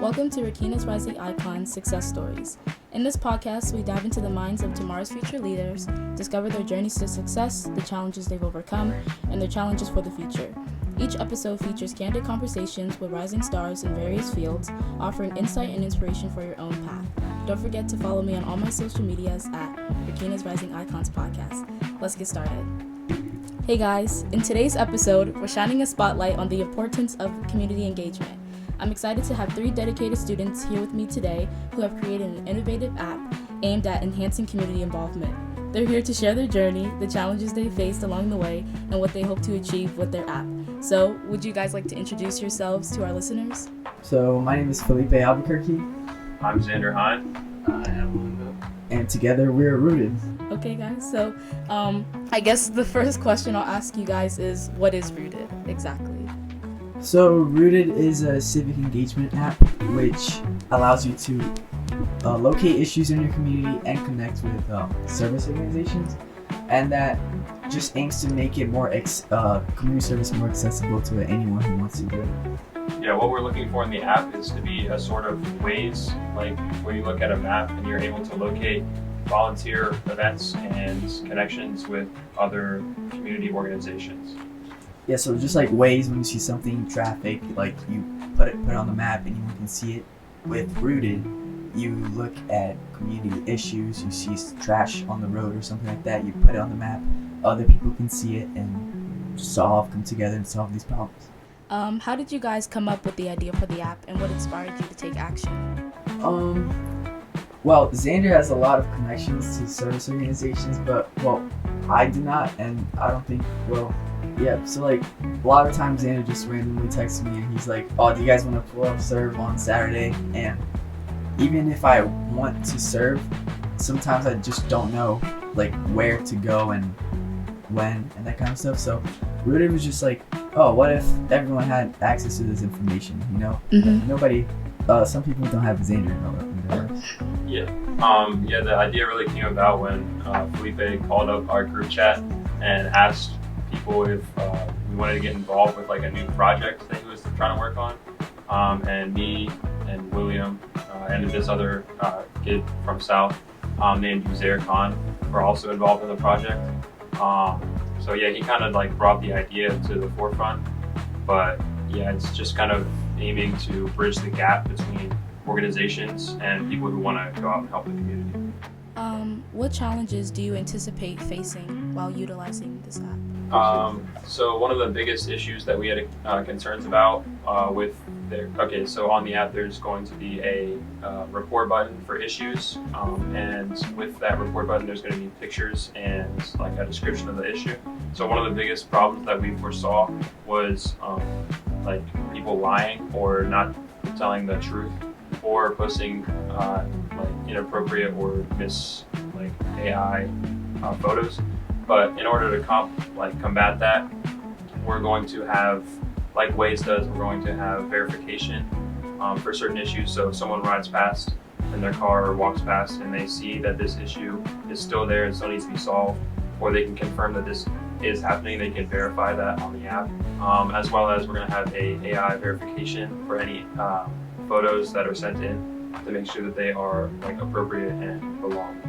Welcome to Rakina's Rising Icons Success Stories. In this podcast, we dive into the minds of tomorrow's future leaders, discover their journeys to success, the challenges they've overcome, and their challenges for the future. Each episode features candid conversations with rising stars in various fields, offering insight and inspiration for your own path. Don't forget to follow me on all my social medias at Rakina's Rising Icons Podcast. Let's get started. Hey guys, in today's episode, we're shining a spotlight on the importance of community engagement. I'm excited to have 3 dedicated students here with me today who have created an innovative app aimed at enhancing community involvement. They're here to share their journey, the challenges they faced along the way, and what they hope to achieve with their app. So, would you guys like to introduce yourselves to our listeners? So, my name is Felipe Albuquerque. I'm Xander Hine. I am Linda. And together we're Rooted. Okay guys, so I guess the first question I'll ask you guys is, what is Rooted exactly? So, Rooted is a civic engagement app which allows you to locate issues in your community and connect with service organizations, and that just aims to make it more community service more accessible to anyone who wants to do it. Yeah, what we're looking for in the app is to be a sort of Waze, like where you look at a map and you're able to locate volunteer events and connections with other community organizations. Yeah, so just like Waze, when you see something, traffic, like you put it on the map and anyone can see it. With Rooted, you look at community issues, you see trash on the road or something like that, you put it on the map, other people can see it and come together and solve these problems. How did you guys come up with the idea for the app, and what inspired you to take action? Well, Xander has a lot of connections to service organizations, but, I do not, and I don't think, so like, a lot of times Xander just randomly texts me and he's like, oh, do you guys want to pull up serve on Saturday? And even if I want to serve, sometimes I just don't know, like, where to go and when and that kind of stuff. So Rooted was just like, oh, what if everyone had access to this information, you know? Mm-hmm. Nobody, some people don't have Xander in their lives. Yeah, the idea really came about when Felipe called up our group chat and asked people if we wanted to get involved with like a new project that he was trying to work on. And me and William and this other kid from South named Uzair Khan were also involved in the project. So yeah, he kind of like brought the idea to the forefront, but yeah, it's just kind of aiming to bridge the gap between organizations and people who want to go out and help the community. What challenges do you anticipate facing while utilizing this app? So one of the biggest issues that we had concerns about so on the app there's going to be a report button for issues, and with that report button there's going to be pictures and like a description of the issue. So one of the biggest problems that we foresaw was like people lying or not telling the truth, or posting like inappropriate or AI photos. But in order to combat that, we're going to have, like Waze does, we're going to have verification for certain issues. So if someone rides past in their car or walks past and they see that this issue is still there and still needs to be solved, or they can confirm that this is happening, they can verify that on the app. As well as we're going to have a AI verification for any photos that are sent in to make sure that they are like appropriate and belong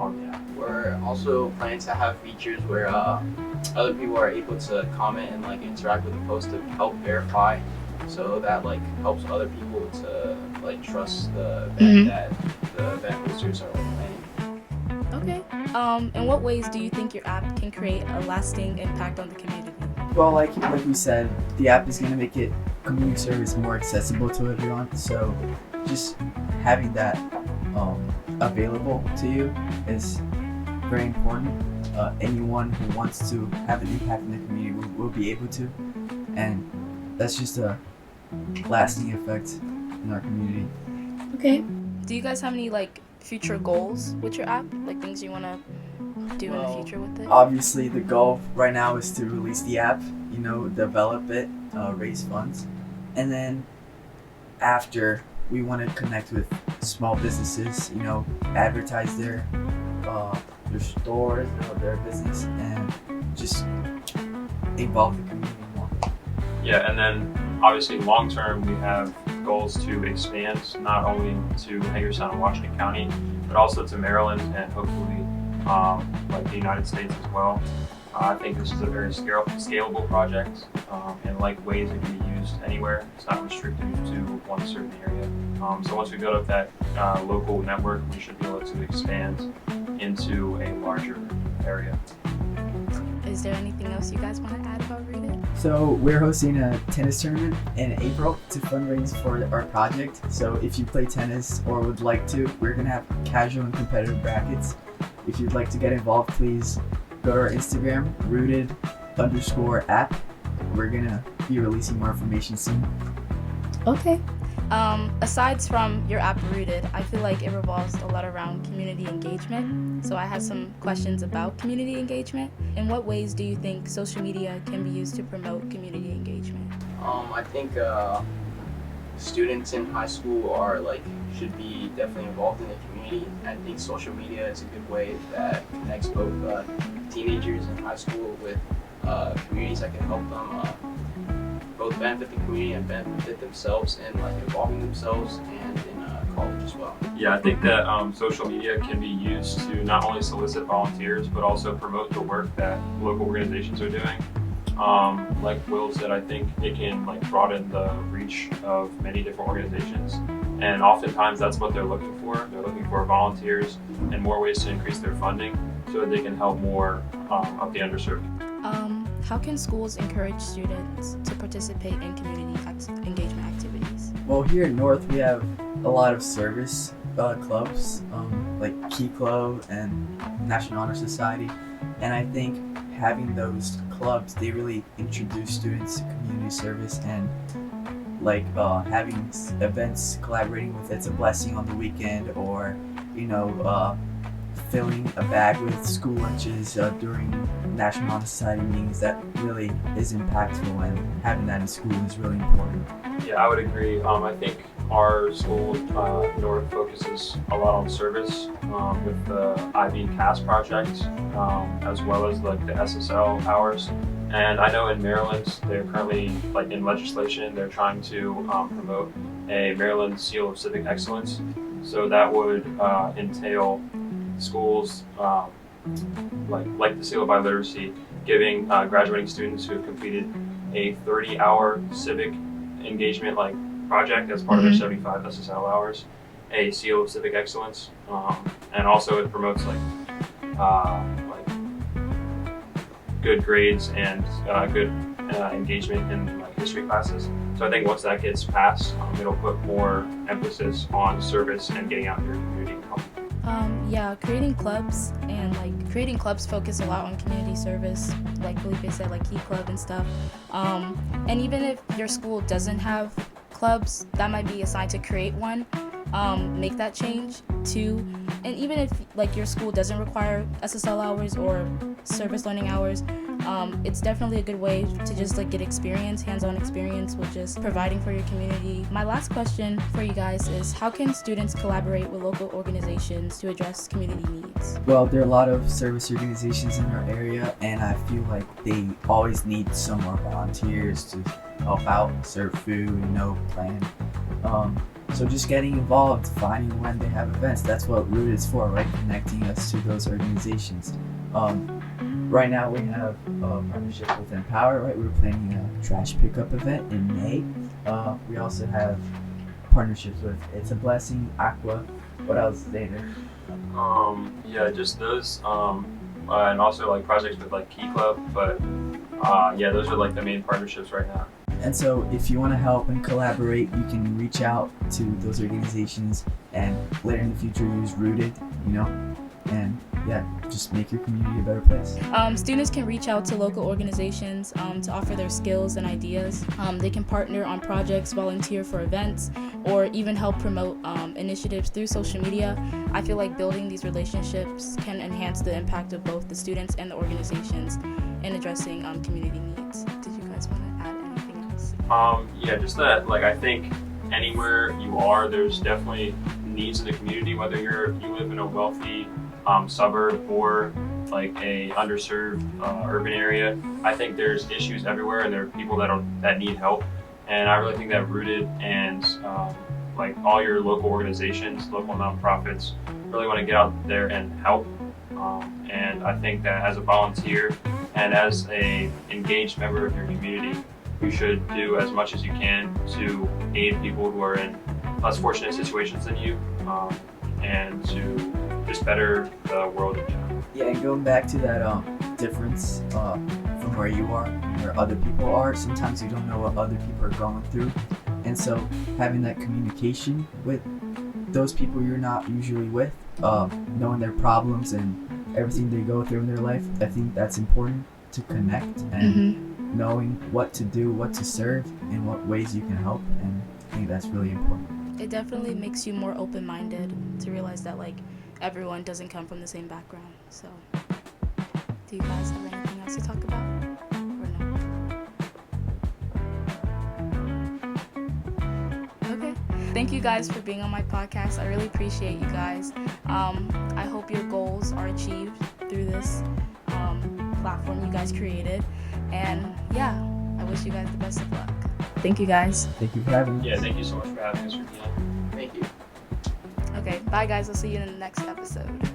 on the app. We're also planning to have features where other people are able to comment and like interact with the post to help verify, so that like helps other people to like trust the event that the event hosters are planning. Okay. In what ways do you think your app can create a lasting impact on the community? Well, like we said, the app is going to make it community service more accessible to everyone. So just having that available to you is very important. Anyone who wants to have an impact in the community will be able to, and that's just a lasting effect in our community. Okay. Do you guys have any like future goals with your app, like things you want to do in the future with it? Obviously, the goal right now is to release the app, develop it, raise funds, and then after, we want to connect with small businesses, advertise their stores, their business, and just involve the community more. Yeah, and then Obviously, long term, we have goals to expand not only to Hagerstown and Washington County, but also to Maryland and hopefully like the United States as well. I think this is a very scalable project, and like ways it can be used anywhere. It's not restricted to one certain area. So once we build up that local network, we should be able to expand into a larger area. Is there anything else you guys want to add about Read It? So we're hosting a tennis tournament in April to fundraise for our project. So if you play tennis or would like to, we're gonna have casual and competitive brackets. If you'd like to get involved, please go to our Instagram, rooted_app. We're gonna be releasing more information soon. Okay. Aside from your app Rooted, I feel like it revolves a lot around community engagement. So I have some questions about community engagement. In what ways do you think social media can be used to promote community engagement? I think students in high school should be definitely involved in the community. I think social media is a good way that connects both teenagers in high school with communities that can help them both benefit the community and benefit themselves in involving themselves and in college as well. Yeah, I think that social media can be used to not only solicit volunteers, but also promote the work that local organizations are doing. Like Will said, I think it can broaden the reach of many different organizations, and oftentimes that's what they're looking for. They're looking for volunteers and more ways to increase their funding so that they can help more of the underserved. How can schools encourage students to participate in community engagement activities? Well, here in North, we have a lot of service clubs, like Key Club and National Honor Society, and I think having those clubs, they really introduce students to community service, and having events collaborating with It's a Blessing on the weekend, or filling a bag with school lunches during National Honor Society meetings, that really is impactful, and having that in school is really important. Yeah, I would agree. I think our school, North, focuses a lot on service with the IB CAS project, as well as the SSL hours. And I know in Maryland, they're currently in legislation, they're trying to promote a Maryland Seal of Civic Excellence. So that would entail schools like the Seal of Biliteracy, giving graduating students who have completed a 30-hour civic engagement project as part of their 75 SSL hours, a Seal of Civic Excellence, and also it promotes good grades and good engagement in history classes. So I think once that gets passed, it'll put more emphasis on service and getting out in your community and helping. Yeah, creating clubs focus a lot on community service, like Felipe said, like Key Club and stuff. And even if your school doesn't have clubs, that might be assigned to create one. Make that change too. And even if your school doesn't require SSL hours or service learning hours, it's definitely a good way to just get experience, hands-on experience with just providing for your community. My last question for you guys is, how can students collaborate with local organizations to address community needs? Well, there are a lot of service organizations in our area, and I feel like they always need some more volunteers to help out, serve food, plan. So just getting involved, finding when they have events, that's what Root is for, right? Connecting us to those organizations. Right now we have a partnership with Empower, right? We're planning a trash pickup event in May. We also have partnerships with It's a Blessing, Aqua. What else is there? Yeah, just those, and also projects with Key Club, but yeah, those are the main partnerships right now. And so if you want to help and collaborate, you can reach out to those organizations and later in the future use Rooted, and yeah, just make your community a better place. Students can reach out to local organizations to offer their skills and ideas. They can partner on projects, volunteer for events, or even help promote initiatives through social media. I feel like building these relationships can enhance the impact of both the students and the organizations in addressing community needs. Did you guys want to add anything else? Yeah, just that, I think anywhere you are, there's definitely needs in the community, whether you live in a wealthy suburb or a underserved urban area. I think there's issues everywhere, and there are people that need help. And I really think that Rooted and like all your local organizations, local nonprofits, really want to get out there and help. And I think that as a volunteer and as a engaged member of your community, you should do as much as you can to aid people who are in less fortunate situations than you, and to just better the world in general. Yeah, and going back to that difference from where you are and where other people are, sometimes you don't know what other people are going through. And so having that communication with those people you're not usually with, knowing their problems and everything they go through in their life, I think that's important to connect and knowing what to do, what to serve, and what ways you can help. And I think that's really important. It definitely makes you more open-minded to realize that like everyone doesn't come from the same background. So, do you guys have anything else to talk about, or no? Okay. Thank you guys for being on my podcast. I really appreciate you guys. I hope your goals are achieved through this platform you guys created. And yeah, I wish you guys the best of luck. Thank you guys. Thank you for having us. Yeah, thank you so much for having us, Regina. Thank you. Okay, bye guys. I'll see you in the next episode.